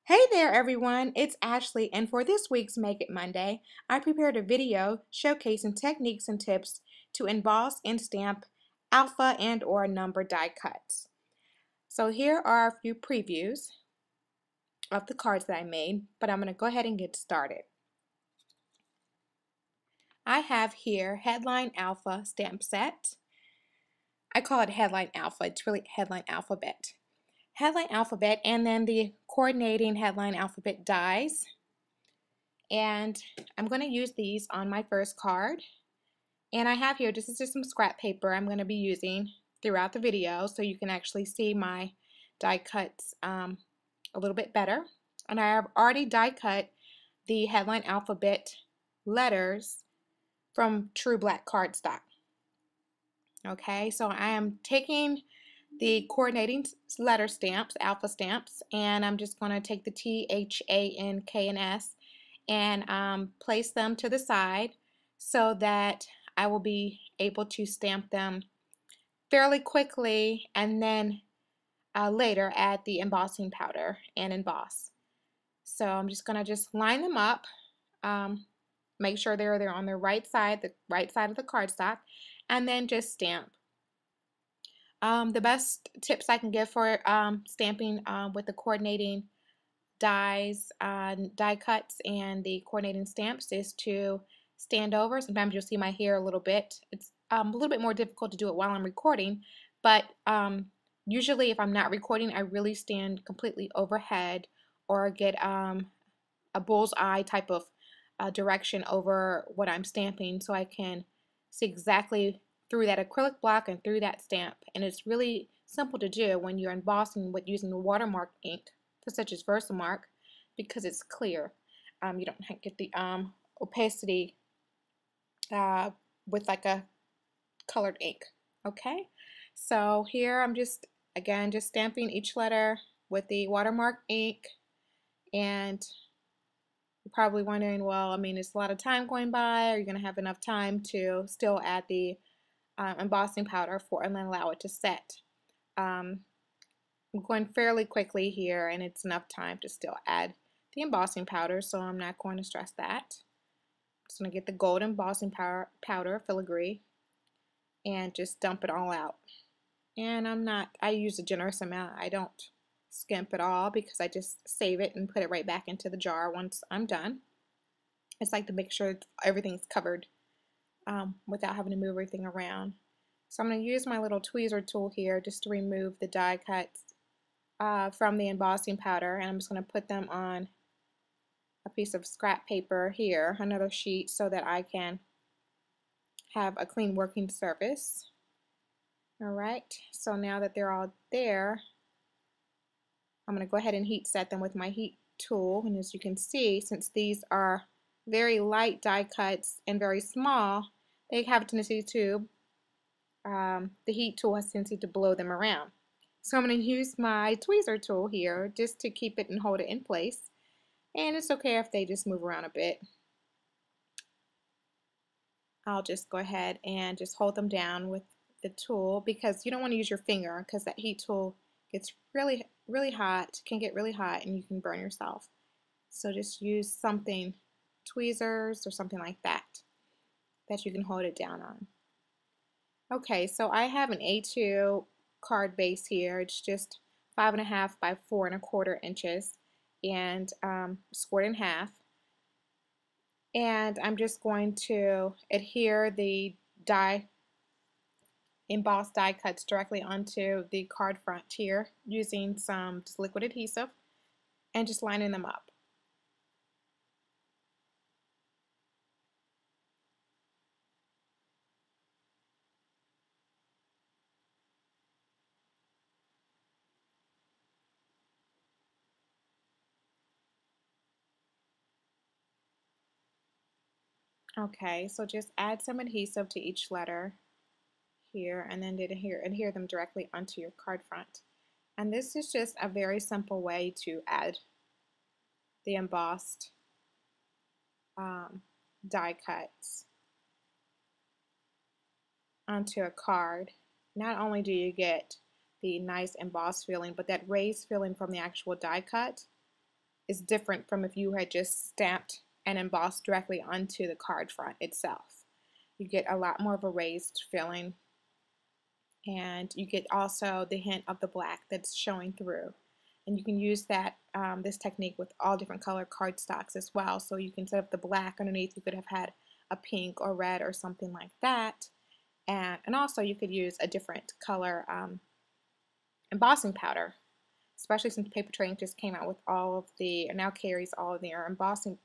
Hey there everyone, it's Ashley, and for this week's Make It Monday, I prepared a video showcasing techniques and tips to emboss and stamp alpha and or number die cuts. So here are a few previews of the cards that I made, but I'm going to go ahead and get started. I have here Headline Alpha stamp set. I call it Headline Alpha, it's really Headline Alphabet. Headline Alphabet, and then the coordinating Headline Alphabet dies. And I'm going to use these on my first card. And I have here, this is just some scrap paper I'm going to be using throughout the video so you can actually see my die cuts a little bit better. And I have already die cut the Headline Alphabet letters from True Black cardstock. Okay, so I am taking the coordinating letter stamps, alpha stamps, and I'm just going to take the T, H, A, N, K, and S and place them to the side so that I will be able to stamp them fairly quickly and then later add the embossing powder and emboss. So I'm just going to just line them up, make sure they're on the right side of the cardstock, and then just stamp. The best tips I can give for stamping with the coordinating dies, die cuts, and the coordinating stamps is to stand over. Sometimes you'll see my hair a little bit. It's a little bit more difficult to do it while I'm recording, but usually if I'm not recording, I really stand completely overhead or get a bullseye type of direction over what I'm stamping so I can see exactly through that acrylic block and through that stamp. And it's really simple to do when you're embossing with using the watermark ink, such as Versamark, because it's clear. You don't get the opacity with like a colored ink. Okay, so here I'm just stamping each letter with the watermark ink, and you're probably wondering, well, I mean, it's a lot of time going by. Are you going to have enough time to still add the embossing powder and then allow it to set? I'm going fairly quickly here, and it's enough time to still add the embossing powder, so I'm not going to stress that. I'm just going to get the gold embossing powder filigree and just dump it all out. And I use a generous amount. I don't skimp at all because I just save it and put it right back into the jar once I'm done. It's like to make sure everything's covered without having to move everything around. So I'm going to use my little tweezer tool here just to remove the die cuts from the embossing powder, and I'm just going to put them on a piece of scrap paper here, another sheet, so that I can have a clean working surface. Alright, so now that they're all there, I'm going to go ahead and heat set them with my heat tool, and as you can see, since these are very light die cuts and very small, they have a tendency to, the heat tool has a tendency to blow them around. So I'm going to use my tweezer tool here just to keep it and hold it in place. And it's okay if they just move around a bit. I'll just go ahead and just hold them down with the tool, because you don't want to use your finger because that heat tool gets really hot, can get really hot, and you can burn yourself. So just use something, tweezers or something like that you can hold it down on. Okay, so I have an A2 card base here. It's just 5.5 by 4.25 inches and scored in half. And I'm just going to adhere the embossed die cuts directly onto the card front here using some just liquid adhesive and just lining them up. Okay, so just add some adhesive to each letter here and then adhere them directly onto your card front. And this is just a very simple way to add the embossed die cuts onto a card. Not only do you get the nice embossed feeling, but that raised feeling from the actual die cut is different from if you had just stamped and embossed directly onto the card front itself. You get a lot more of a raised feeling, and you get also the hint of the black that's showing through. And you can use that this technique with all different color cardstocks as well. So you can, instead of the black underneath, you could have had a pink or red or something like that. And also you could use a different color embossing powder, especially since Papertrade just came out with all of the, now carries all of their embossing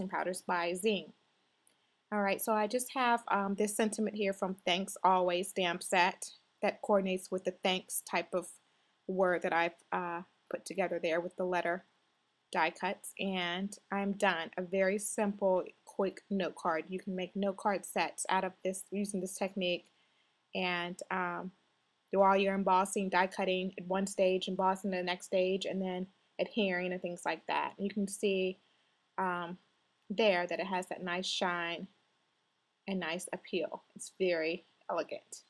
powders by Zing. All right, so I just have this sentiment here from Thanks Always stamp set that coordinates with the thanks type of word that I've put together there with the letter die cuts, and I'm done. A very simple, quick note card. You can make note card sets out of this using this technique, and do all your embossing, die cutting at one stage, embossing the next stage, and then adhering and things like that. You can see there that it has that nice shine and nice appeal. It's very elegant.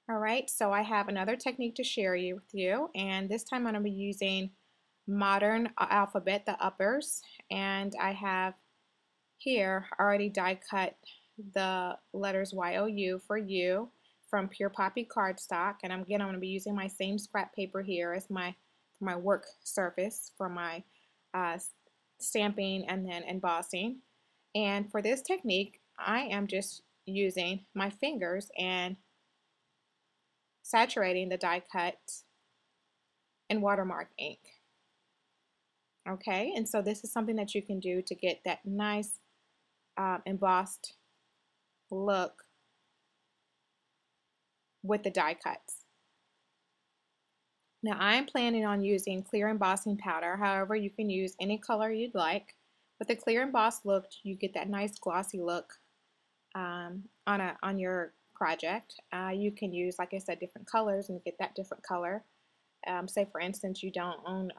All right, so I have another technique to share with you, and this time I'm going to be using modern alphabet, the uppers, and I have here already die cut the letters YOU for you from Pure Poppy cardstock, and I'm going to be using my same scrap paper here as my work surface for my stamping and then embossing. And for this technique, I am just using my fingers and saturating the die cut in watermark ink. Okay, and so this is something that you can do to get that nice embossed look with the die cuts. Now I'm planning on using clear embossing powder. However, you can use any color you'd like. With the clear embossed look, you get that nice glossy look on your project. You can use, like I said, different colors and get that different color. Say for instance you don't own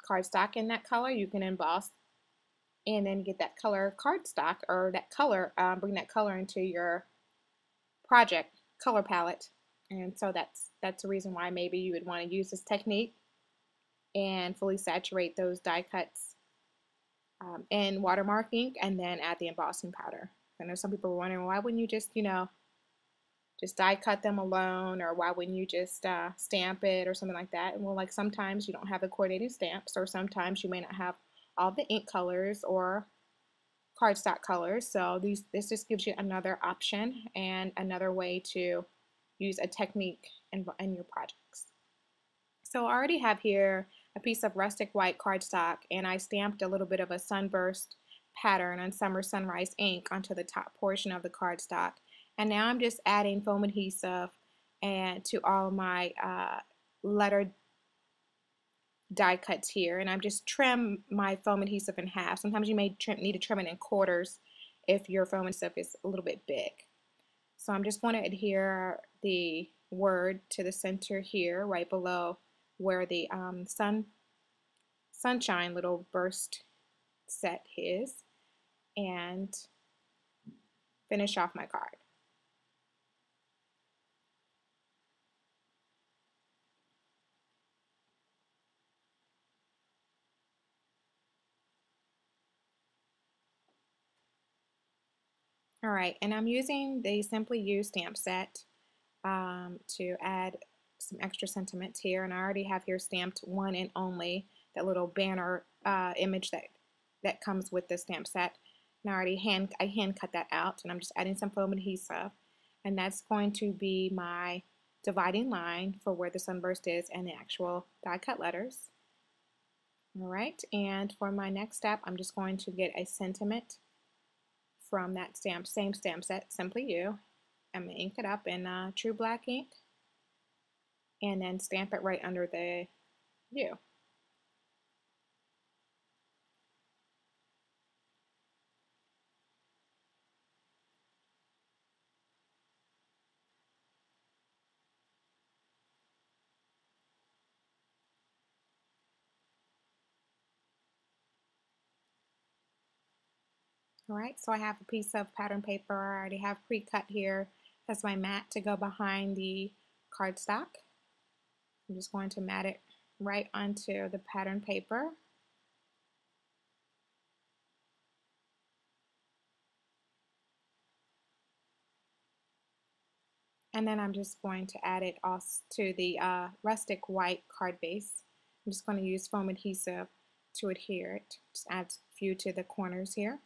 cardstock in that color, you can emboss and then get that color cardstock, or that color, bring that color into your project color palette. And so that's the reason why maybe you would want to use this technique and fully saturate those die cuts in watermark ink and then add the embossing powder. I know some people were wondering, why wouldn't you just, just die cut them alone, or why wouldn't you just stamp it or something like that? And well, like sometimes you don't have the coordinating stamps, or sometimes you may not have all the ink colors or cardstock colors. So this just gives you another option and another way to use a technique in your projects. So I already have here a piece of rustic white cardstock, and I stamped a little bit of a sunburst pattern on Summer Sunrise ink onto the top portion of the cardstock. And now I'm just adding foam adhesive and to all my letter die cuts here, and I'm just trim my foam adhesive in half. Sometimes you may need to trim it in quarters if your foam adhesive is a little bit big. So I'm just going to adhere the word to the center here, right below where the sunshine little burst set is, and finish off my card. All right, and I'm using the Simply You stamp set to add some extra sentiments here, and I already have here stamped One and Only, that little banner image that comes with the stamp set. And I already hand cut that out, and I'm just adding some foam adhesive, and that's going to be my dividing line for where the sunburst is and the actual die cut letters. All right, and for my next step, I'm just going to get a sentiment from that same stamp set, Simply You. I'm going to ink it up in true black ink and then stamp it right under the U. Alright, so I have a piece of pattern paper I already have pre-cut here as my mat to go behind the cardstock. I'm just going to mat it right onto the pattern paper. And then I'm just going to add it also to the rustic white card base. I'm just going to use foam adhesive to adhere it. Just add a few to the corners here.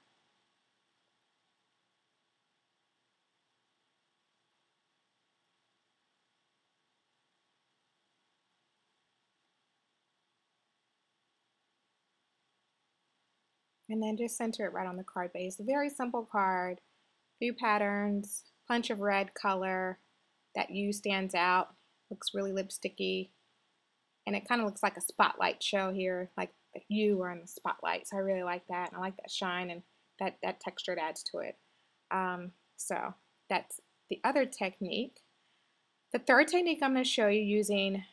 And then just center it right on the card base. A very simple card, few patterns, punch of red color. That U stands out, looks really lipsticky, and it kind of looks like a spotlight show here, like you are in the spotlight. So I really like that, and I like that shine, and that texture it adds to it. So that's the other technique. The third technique I'm going to show you using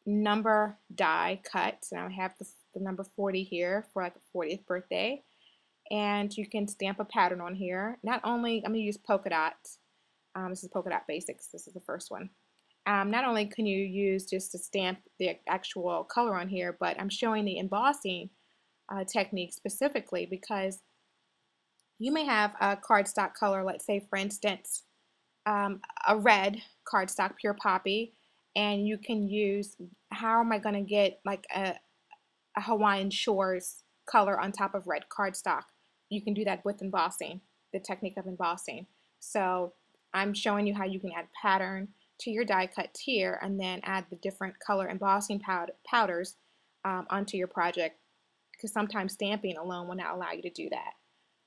number die cuts, and I have the number 40 here for like a 40th birthday, and you can stamp a pattern on here. Not only, I'm going to use polka dots. This is Polka Dot Basics. This is the first one. Not only can you use just to stamp the actual color on here, but I'm showing the embossing technique specifically because you may have a cardstock color, let's say for instance, a red cardstock, pure poppy, and you can use, how am I going to get like a Hawaiian Shores color on top of red cardstock? You can do that with embossing, the technique of embossing. So I'm showing you how you can add pattern to your die cut here and then add the different color embossing powders onto your project, because sometimes stamping alone will not allow you to do that.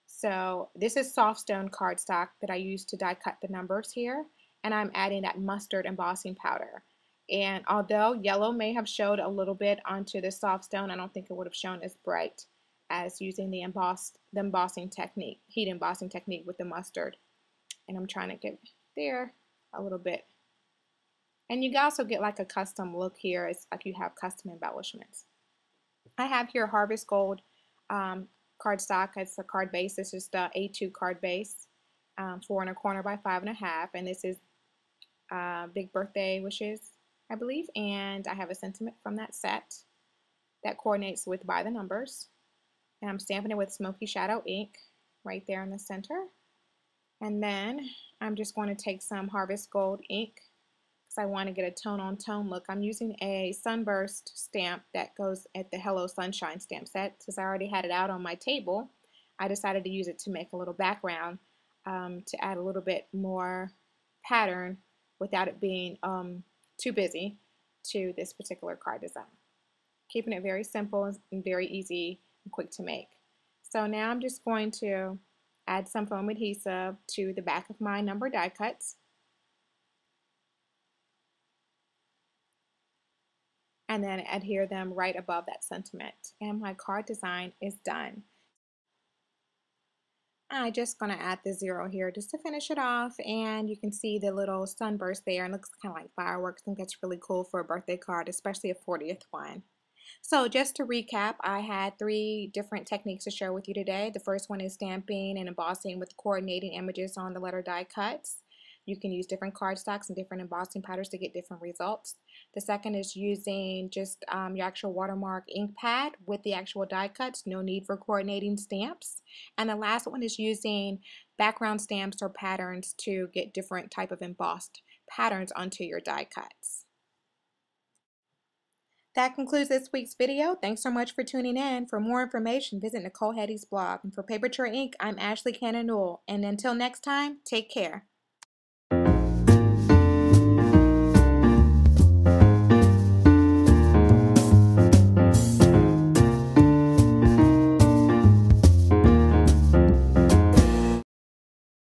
So this is soft stone cardstock that I use to die cut the numbers here, and I'm adding that mustard embossing powder. And although yellow may have showed a little bit onto this soft stone, I don't think it would have shown as bright as using the embossing technique, heat embossing technique with the mustard. And I'm trying to get there a little bit. And you can also get like a custom look here. It's like you have custom embellishments. I have here Harvest Gold cardstock. It's a card base. This is the A2 card base, 4 1/4 by 5 1/2. And this is Big Birthday Wishes, I believe. And I have a sentiment from that set that coordinates with By the Numbers. And I'm stamping it with Smoky Shadow ink right there in the center. And then I'm just going to take some Harvest Gold ink because I want to get a tone-on-tone look. I'm using a Sunburst stamp that goes at the Hello Sunshine stamp set. Since I already had it out on my table, I decided to use it to make a little background to add a little bit more pattern without it being too busy to this particular card design. Keeping it very simple and very easy and quick to make. So now I'm just going to add some foam adhesive to the back of my number die cuts. And then adhere them right above that sentiment. And my card design is done. I'm just going to add the 0 here just to finish it off, and you can see the little sunburst there, and it looks kind of like fireworks. I think that's really cool for a birthday card, especially a 40th one. So just to recap, I had 3 different techniques to share with you today. The first one is stamping and embossing with coordinating images on the letter die cuts. You can use different cardstocks and different embossing patterns to get different results. The second is using just your actual watermark ink pad with the actual die cuts, no need for coordinating stamps. And the last one is using background stamps or patterns to get different type of embossed patterns onto your die cuts. That concludes this week's video. Thanks so much for tuning in. For more information, visit Nicole Hetty's blog. And for Paper Tray Ink, I'm Ashley Cannon Newell. And until next time, take care.